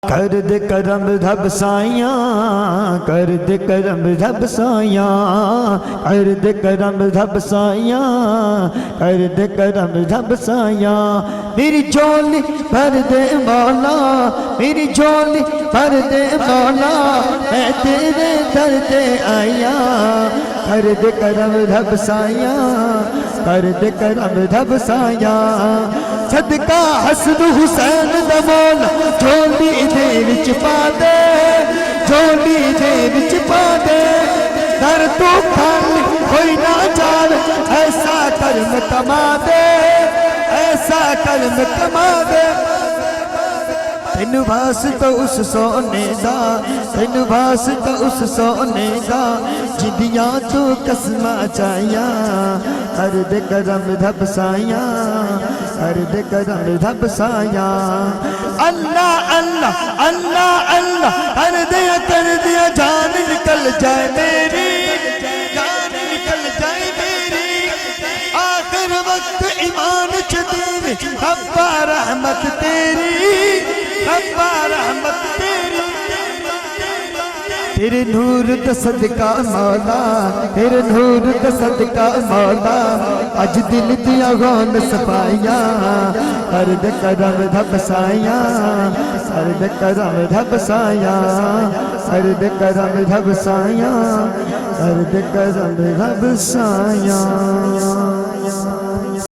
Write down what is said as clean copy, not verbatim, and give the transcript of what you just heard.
کر دے کرم رب سائیاں، کر دے کرم رب سائیاں، کر دے کرم رب سائیاں، کر دے کرم رب سائیاں، میری جھولی بھر دے مولا، میری جھولی بھر دے مولا، میں تیرے در تے آیا، کر دے کرم رب سائیاں، کر دے کرم رب سائیاں، صدقہ حسن حسین دا مولا، جھولی دے وچ پا دے، جھولی دے وچ پا دے، در تو خالی کوئی نہ جاوے، ایسا کرم کما دے، ایسا کرم کما دے، تینو واسطہ اس سونے دا، تینو واسطہ اس سونے دا، جدیاں تو قسمہ چاہیاں، کر دے کرم رب سائیاں، کر دے کرم رب سائیاں، اللہ اللہ اللہ اللہ، کر دیا جان نکل جائے میری، جان نکل جائے میری، آخر وقت ایمان چدیوے، ربا رحمت تیری، ربا رحمت تیری، تیرے نور دا صدقہ مولا، تیرے نور دا صدقہ مولا، اج دل دیا غون صفائیاں، کر دے کرم رب سائیاں، کر دے کرم رب سائیاں، کر دے کرم رب سائیاں، کر دے کرم رب سائیاں۔